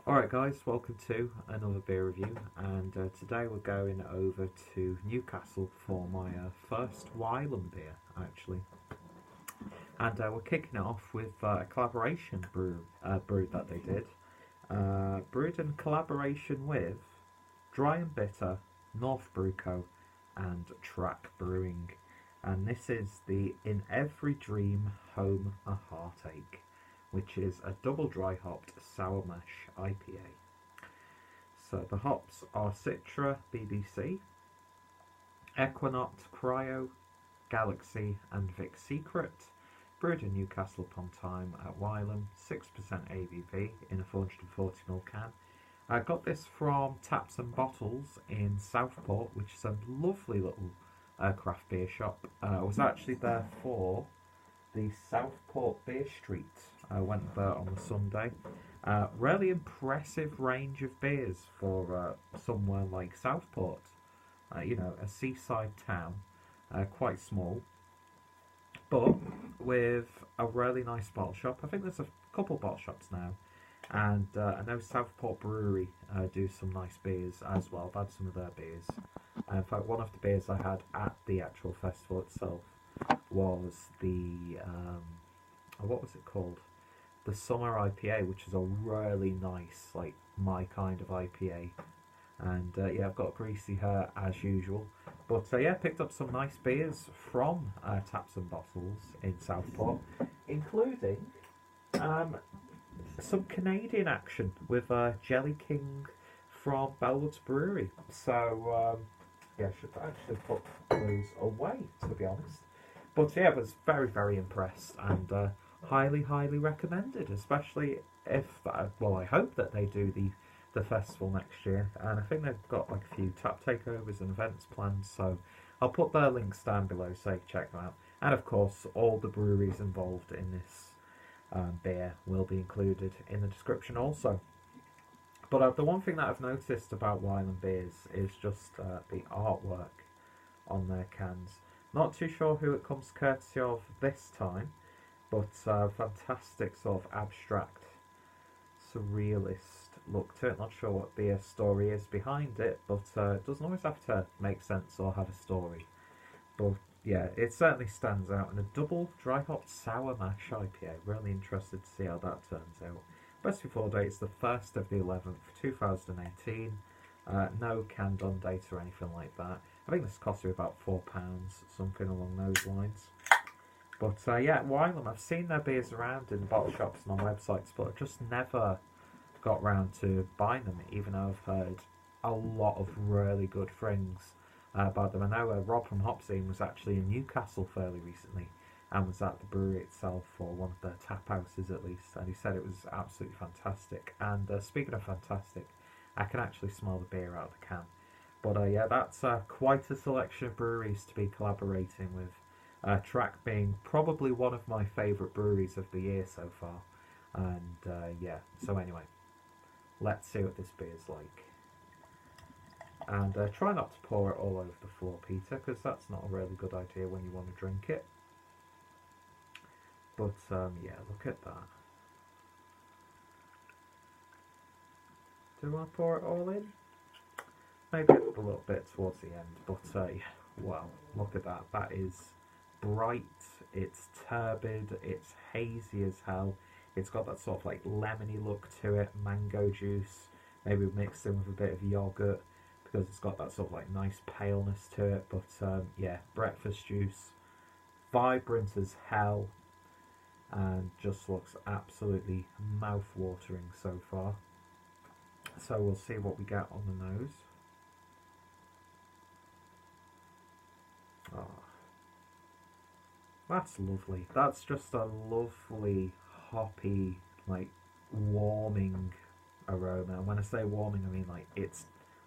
Alright guys, welcome to another beer review, and today we're going over to Newcastle for my first Wylam beer actually. And we're kicking it off with a collaboration brew that they did. Brewed in collaboration with Dry and Bitter, North Brew Co and Track Brewing. And this is the In Every Dream Home a Heartache, which is a double dry hopped sour mash IPA. So the hops are Citra BBC, Equinox Cryo, Galaxy and Vic Secret, brewed in Newcastle upon Tyne at Wylam, 6% ABV in a 440ml can. I got this from Taps and Bottles in Southport, which is a lovely little craft beer shop. I was actually there for the Southport Beer Street. I went there on the Sunday. Really impressive range of beers for somewhere like Southport. You know, a seaside town, quite small, but with a really nice bottle shop. I think there's a couple bottle shops now, and I know Southport Brewery do some nice beers as well. I've had some of their beers. In fact, one of the beers I had at the actual festival itself was the what was it called? The Summer IPA, which is a really nice, like my kind of IPA. And yeah, I've got greasy hair as usual. But yeah, picked up some nice beers from Taps and Bottles in Southport, including some Canadian action with Jelly King from Bellwoods Brewery. So yeah, I should actually put those away, to be honest. But yeah, I was very impressed, and highly recommended, especially if, well, I hope that they do the festival next year, and I think they've got like a few tap takeovers and events planned, so I'll put their links down below so you check them out. And of course, all the breweries involved in this beer will be included in the description also. But the one thing that I've noticed about Wylam beers is just the artwork on their cans. Not too sure who it comes courtesy of this time, but fantastic sort of abstract, surrealist look to it. Not sure what the story is behind it, but it doesn't always have to make sense or have a story. But yeah, it certainly stands out. And a double dry hopped sour mash IPA. Really interested to see how that turns out. Best before date is the 1st of the 11th, 2018. No canned on date or anything like that. I think this cost you about £4, something along those lines. But yeah, Wylam, I've seen their beers around in bottle shops and on websites, but I've just never got round to buying them, even though I've heard a lot of really good things about them. I know Rob from Hopscene was actually in Newcastle fairly recently and was at the brewery itself, or one of their tap houses at least, and he said it was absolutely fantastic. And speaking of fantastic, I can actually smell the beer out of the can. But yeah, that's quite a selection of breweries to be collaborating with. Track being probably one of my favourite breweries of the year so far. And yeah, so anyway, let's see what this beer's like. And try not to pour it all over the floor, Peter, because that's not a really good idea when you want to drink it. But yeah, look at that. Do I pour it all in? Maybe a little bit towards the end, but yeah, wow, look at that. That is bright, it's turbid, it's hazy as hell. It's got that sort of like lemony look to it, mango juice, maybe mixed in with a bit of yogurt, because it's got that sort of like nice paleness to it. But yeah, breakfast juice, vibrant as hell, and just looks absolutely mouth-watering so far. So we'll see what we get on the nose. Oh, that's lovely. That's just a lovely, hoppy, like, warming aroma. And when I say warming, I mean like it's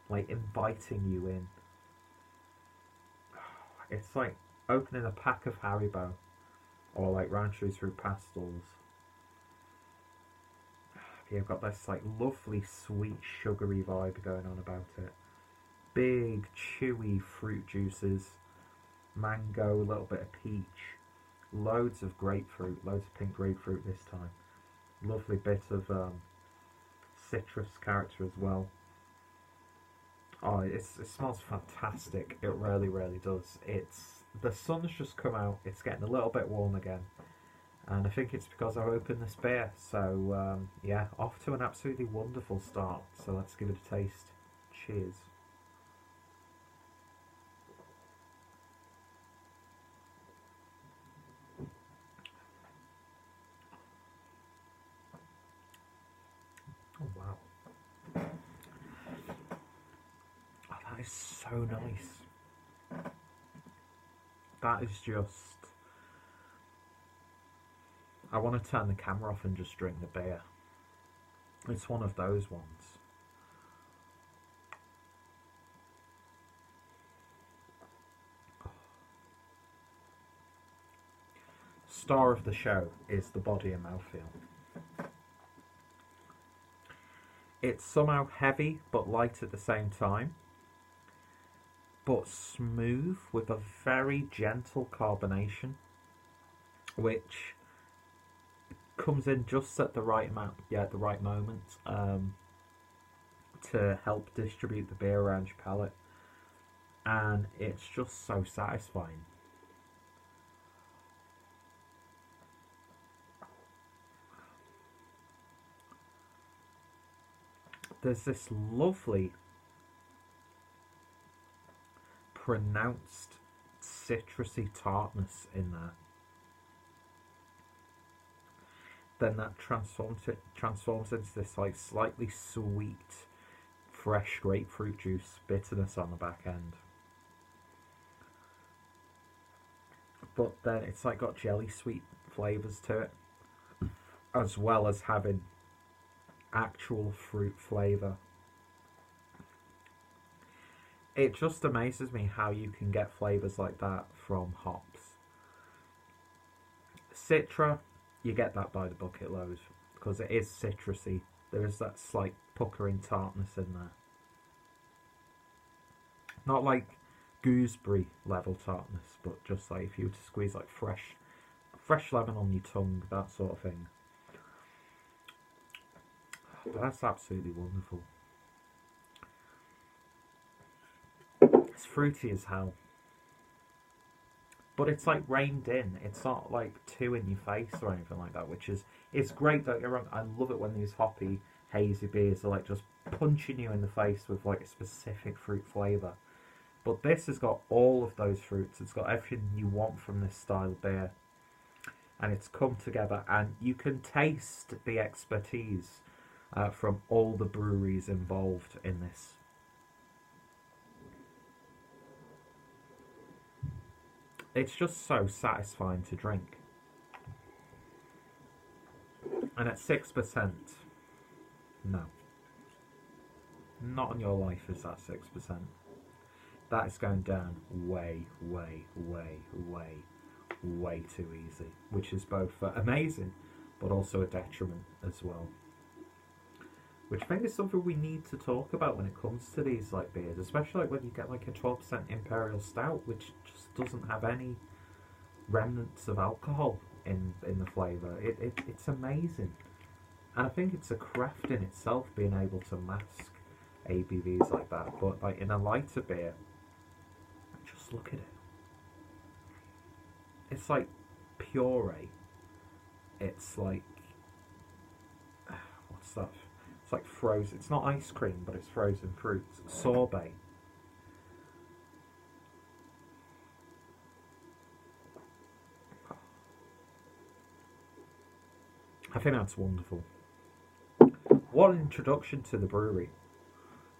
like inviting you in. It's like opening a pack of Haribo or like Rancher's Fruit Pastels. You've got this like lovely, sweet, sugary vibe going on about it. Big, chewy fruit juices. Mango, a little bit of peach, loads of grapefruit, loads of pink grapefruit this time. Lovely bit of citrus character as well. Oh, it smells fantastic. It really, really does. The sun's just come out. It's getting a little bit warm again. And I think it's because I've opened this beer. So, yeah, off to an absolutely wonderful start. So let's give it a taste. Cheers. Oh, wow. Oh, that is so nice. That is just... I want to turn the camera off and just drink the beer. It's one of those ones. Star of the show is the body and mouthfeel. It's somehow heavy but light at the same time, but smooth with a very gentle carbonation, which comes in just at the right amount, at the right moment, to help distribute the beer around your palate, and it's just so satisfying. There's this lovely pronounced citrusy tartness in there. Then that transforms into this like slightly sweet, fresh grapefruit juice bitterness on the back end. But then it's like got jelly sweet flavours to it, as well as having actual fruit flavour. It just amazes me how you can get flavours like that from hops. Citra, you get that by the bucket load because it is citrusy. There is that slight puckering tartness in there. Not like gooseberry level tartness, but just like if you were to squeeze like fresh lemon on your tongue, that sort of thing. But that's absolutely wonderful. It's fruity as hell. But it's like reined in. It's not like too in your face or anything like that, which is, it's great, don't get me wrong. I love it when these hoppy, hazy beers are like just punching you in the face with like a specific fruit flavour. But this has got all of those fruits. It's got everything you want from this style of beer. And it's come together, and you can taste the expertise from all the breweries involved in this. It's just so satisfying to drink. And at 6%, no. Not on your life is that 6%. That is going down way, way, way, way, way too easy. Which is both amazing, but also a detriment as well. Which I think is something we need to talk about when it comes to these like beers, especially like when you get like a 12% Imperial Stout, which just doesn't have any remnants of alcohol in the flavour. It's amazing. And I think it's a craft in itself being able to mask ABVs like that. But like in a lighter beer, just look at it. It's like puree. It's like, what's that? It's like frozen. It's not ice cream, but it's frozen fruits. Sorbet. I think that's wonderful. What an introduction to the brewery.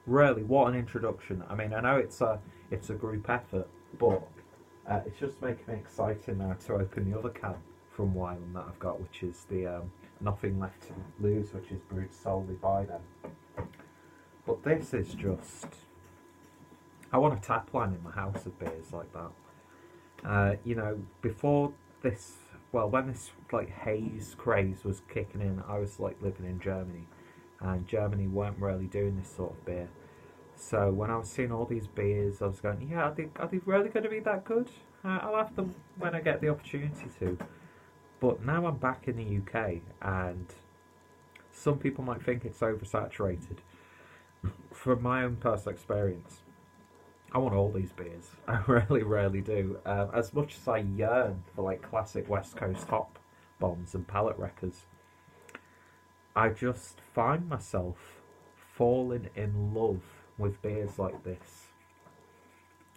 Really, what an introduction. I mean, I know it's a group effort, but it's just making me excited now to open the other can from Wylam that I've got, which is the Nothing Left to Lose, which is brewed solely by them. But this is just... I want a tap line in my house of beers like that. You know, before this... Well, when this like haze craze was kicking in, I was like living in Germany, and Germany weren't really doing this sort of beer. So when I was seeing all these beers, I was going, yeah, are they really going to be that good? I'll have them when I get the opportunity to. But now I'm back in the UK, and Some people might think it's oversaturated. From my own personal experience, I want all these beers. I really, really do. As much as I yearn for like classic West Coast hop bombs and palate wreckers, I just find myself falling in love with beers like this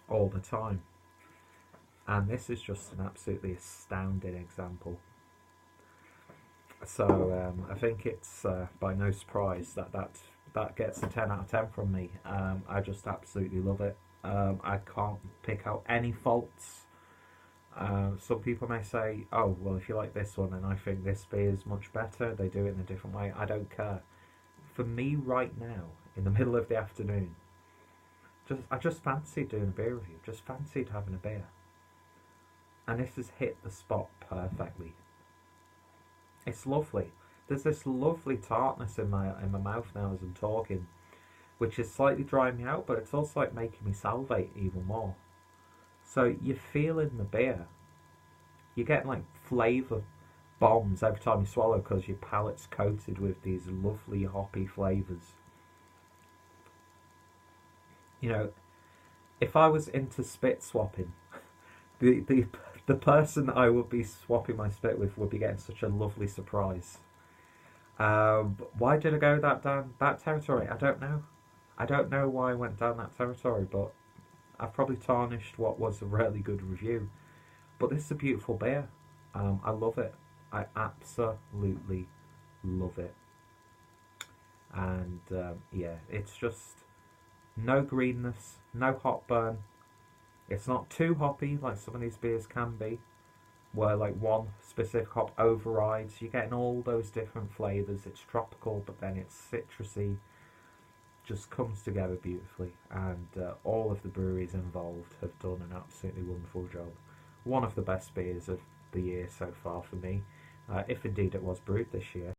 all the time. And this is just an absolutely astounding example. So I think it's by no surprise that gets a 10 out of 10 from me. I just absolutely love it. I can't pick out any faults. Some people may say, oh, well, if you like this one, then I think this beer is much better. They do it in a different way. I don't care. For me right now, in the middle of the afternoon, I just fancied doing a beer review. Just fancied having a beer. And this has hit the spot perfectly. It's lovely. There's this lovely tartness in my mouth now as I'm talking, which is slightly drying me out, but it's also like making me salivate even more. So you're feeling the beer. You're getting like flavour bombs every time you swallow because your palate's coated with these lovely hoppy flavours. You know, if I was into spit swapping, the person I would be swapping my spit with would be getting such a lovely surprise. Why did I go down that territory? I don't know. I don't know why I went down that territory, but I've probably tarnished what was a really good review. But this is a beautiful beer. I love it. I absolutely love it. And yeah, it's just no greenness, no hop burn. It's not too hoppy like some of these beers can be, where like one specific hop overrides. You're getting all those different flavours. It's tropical, but then it's citrusy. Just comes together beautifully, and all of the breweries involved have done an absolutely wonderful job. One of the best beers of the year so far for me, if indeed it was brewed this year.